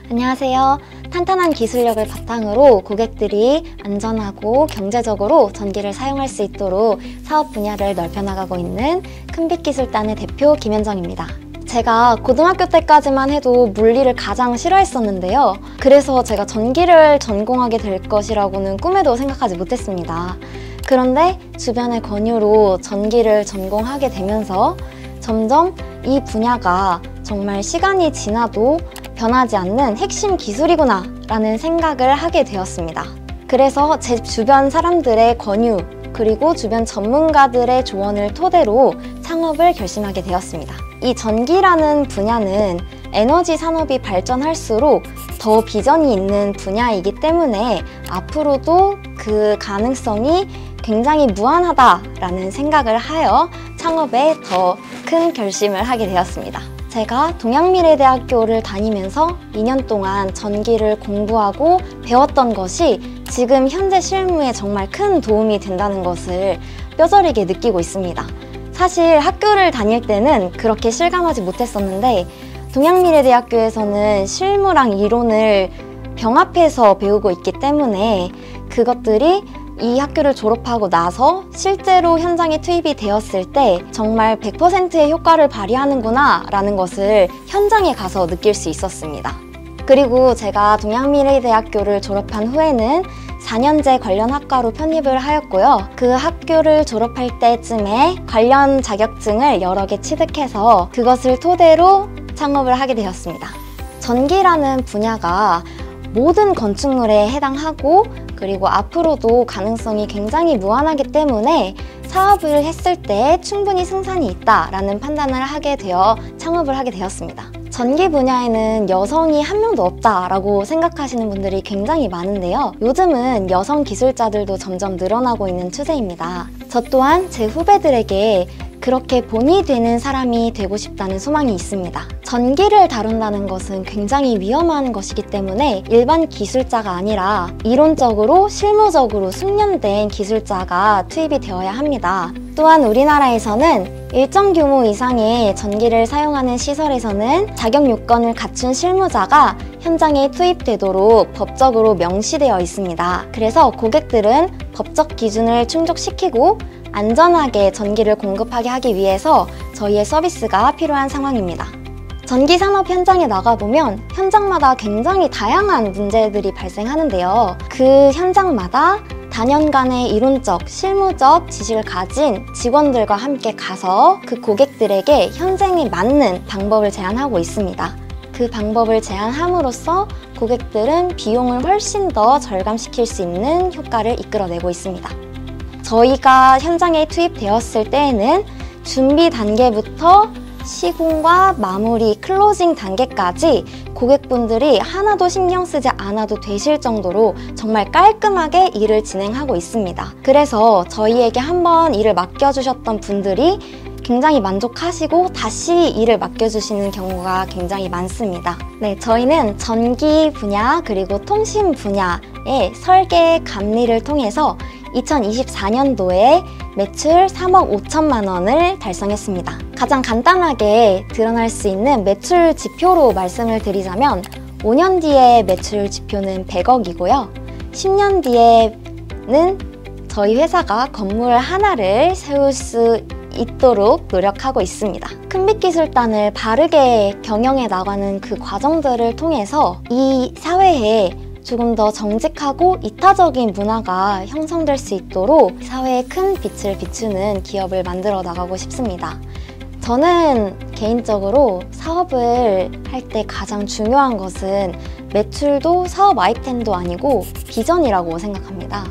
안녕하세요. 탄탄한 기술력을 바탕으로 고객들이 안전하고 경제적으로 전기를 사용할 수 있도록 사업 분야를 넓혀나가고 있는 큰빛기술단의 대표 김현정입니다. 제가 고등학교 때까지만 해도 물리를 가장 싫어했었는데요. 그래서 제가 전기를 전공하게 될 것이라고는 꿈에도 생각하지 못했습니다. 그런데 주변의 권유로 전기를 전공하게 되면서 점점 이 분야가 정말 시간이 지나도 변하지 않는 핵심 기술이구나 라는 생각을 하게 되었습니다. 그래서 제 주변 사람들의 권유 그리고 주변 전문가들의 조언을 토대로 창업을 결심하게 되었습니다. 이 전기라는 분야는 에너지 산업이 발전할수록 더 비전이 있는 분야이기 때문에 앞으로도 그 가능성이 굉장히 무한하다라는 생각을 하여 창업에 더 큰 결심을 하게 되었습니다. 제가 동양미래대학교를 다니면서 2년 동안 전기를 공부하고 배웠던 것이 지금 현재 실무에 정말 큰 도움이 된다는 것을 뼈저리게 느끼고 있습니다. 사실 학교를 다닐 때는 그렇게 실감하지 못했었는데 동양미래대학교에서는 실무랑 이론을 병합해서 배우고 있기 때문에 그것들이 이 학교를 졸업하고 나서 실제로 현장에 투입이 되었을 때 정말 100%의 효과를 발휘하는구나 라는 것을 현장에 가서 느낄 수 있었습니다. 그리고 제가 동양미래대학교를 졸업한 후에는 4년제 관련 학과로 편입을 하였고요. 그 학교를 졸업할 때쯤에 관련 자격증을 여러 개 취득해서 그것을 토대로 창업을 하게 되었습니다. 전기라는 분야가 모든 건축물에 해당하고 그리고 앞으로도 가능성이 굉장히 무한하기 때문에 사업을 했을 때 충분히 승산이 있다라는 판단을 하게 되어 창업을 하게 되었습니다. 전기 분야에는 여성이 한 명도 없다라고 생각하시는 분들이 굉장히 많은데요. 요즘은 여성 기술자들도 점점 늘어나고 있는 추세입니다. 저 또한 제 후배들에게 그렇게 본이 되는 사람이 되고 싶다는 소망이 있습니다. 전기를 다룬다는 것은 굉장히 위험한 것이기 때문에 일반 기술자가 아니라 이론적으로 실무적으로 숙련된 기술자가 투입이 되어야 합니다. 또한 우리나라에서는 일정 규모 이상의 전기를 사용하는 시설에서는 자격 요건을 갖춘 실무자가 현장에 투입되도록 법적으로 명시되어 있습니다. 그래서 고객들은 법적 기준을 충족시키고 안전하게 전기를 공급하게 하기 위해서 저희의 서비스가 필요한 상황입니다. 전기 산업 현장에 나가보면 현장마다 굉장히 다양한 문제들이 발생하는데요. 그 현장마다 단연간의 이론적, 실무적 지식을 가진 직원들과 함께 가서 그 고객들에게 현장에 맞는 방법을 제안하고 있습니다. 그 방법을 제안함으로써 고객들은 비용을 훨씬 더 절감시킬 수 있는 효과를 이끌어내고 있습니다. 저희가 현장에 투입되었을 때에는 준비 단계부터 시공과 마무리, 클로징 단계까지 고객분들이 하나도 신경 쓰지 않아도 되실 정도로 정말 깔끔하게 일을 진행하고 있습니다. 그래서 저희에게 한번 일을 맡겨주셨던 분들이 굉장히 만족하시고 다시 일을 맡겨주시는 경우가 굉장히 많습니다. 네, 저희는 전기 분야 그리고 통신 분야의 설계 감리를 통해서 2024년도에 매출 3억 5천만 원을 달성했습니다. 가장 간단하게 드러날 수 있는 매출 지표로 말씀을 드리자면 5년 뒤의 매출 지표는 100억이고요. 10년 뒤에는 저희 회사가 건물 하나를 세울 수 있도록 노력하고 있습니다. 큰빛기술단을 바르게 경영해 나가는 그 과정들을 통해서 이 사회에 조금 더 정직하고 이타적인 문화가 형성될 수 있도록 사회에 큰 빛을 비추는 기업을 만들어 나가고 싶습니다. 저는 개인적으로 사업을 할 때 가장 중요한 것은 매출도 사업 아이템도 아니고 비전이라고 생각합니다.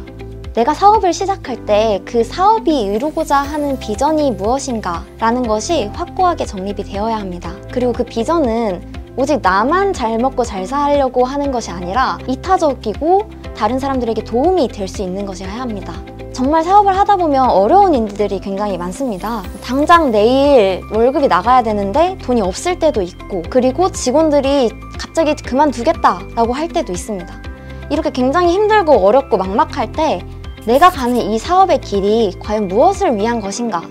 내가 사업을 시작할 때 그 사업이 이루고자 하는 비전이 무엇인가 라는 것이 확고하게 정립이 되어야 합니다. 그리고 그 비전은 오직 나만 잘 먹고 잘 살려고 하는 것이 아니라 이타적이고 다른 사람들에게 도움이 될 수 있는 것이어야 합니다. 정말 사업을 하다 보면 어려운 일들이 굉장히 많습니다. 당장 내일 월급이 나가야 되는데 돈이 없을 때도 있고 그리고 직원들이 갑자기 그만두겠다라고 할 때도 있습니다. 이렇게 굉장히 힘들고 어렵고 막막할 때 내가 가는 이 사업의 길이 과연 무엇을 위한 것인가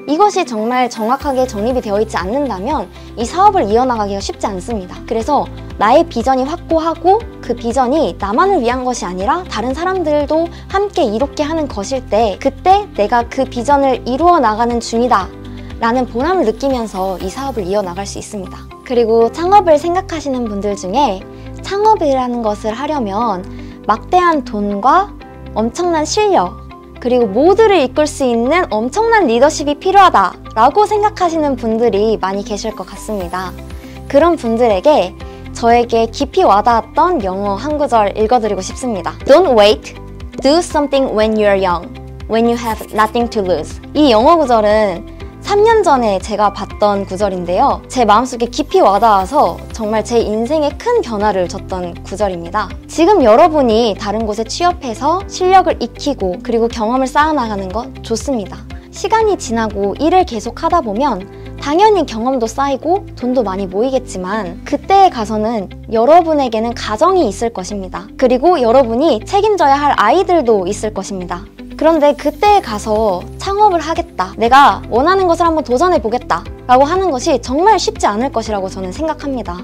이것이 정말 정확하게 정립이 되어 있지 않는다면 이 사업을 이어나가기가 쉽지 않습니다. 그래서 나의 비전이 확고하고 그 비전이 나만을 위한 것이 아니라 다른 사람들도 함께 이롭게 하는 것일 때, 그때 내가 그 비전을 이루어 나가는 중이다 라는 보람을 느끼면서 이 사업을 이어나갈 수 있습니다. 그리고 창업을 생각하시는 분들 중에 창업이라는 것을 하려면 막대한 돈과 엄청난 실력, 그리고 모두를 이끌 수 있는 엄청난 리더십이 필요하다라고 생각하시는 분들이 많이 계실 것 같습니다. 그런 분들에게 저에게 깊이 와닿았던 영어 한 구절 읽어드리고 싶습니다. Don't wait, do something when you're young, when you have nothing to lose. 이 영어 구절은 3년 전에 제가 봤던 구절인데요. 제 마음속에 깊이 와닿아서 정말 제 인생에 큰 변화를 줬던 구절입니다. 지금 여러분이 다른 곳에 취업해서 실력을 익히고 그리고 경험을 쌓아나가는 것 좋습니다. 시간이 지나고 일을 계속 하다 보면 당연히 경험도 쌓이고 돈도 많이 모이겠지만 그때에 가서는 여러분에게는 가정이 있을 것입니다. 그리고 여러분이 책임져야 할 아이들도 있을 것입니다. 그런데 그때에 가서 창업을 하겠다, 내가 원하는 것을 한번 도전해보겠다 라고 하는 것이 정말 쉽지 않을 것이라고 저는 생각합니다.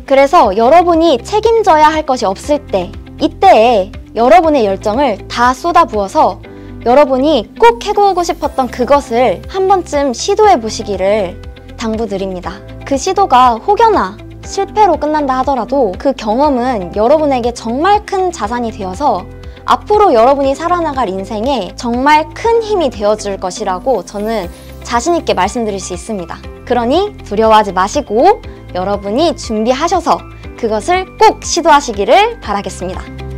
그래서 여러분이 책임져야 할 것이 없을 때, 이때에 여러분의 열정을 다 쏟아부어서 여러분이 꼭 해보고 싶었던 그것을 한 번쯤 시도해보시기를 당부드립니다. 그 시도가 혹여나 실패로 끝난다 하더라도 그 경험은 여러분에게 정말 큰 자산이 되어서 앞으로 여러분이 살아나갈 인생에 정말 큰 힘이 되어줄 것이라고 저는 자신 있게 말씀드릴 수 있습니다. 그러니 두려워하지 마시고 여러분이 준비하셔서 그것을 꼭 시도하시기를 바라겠습니다.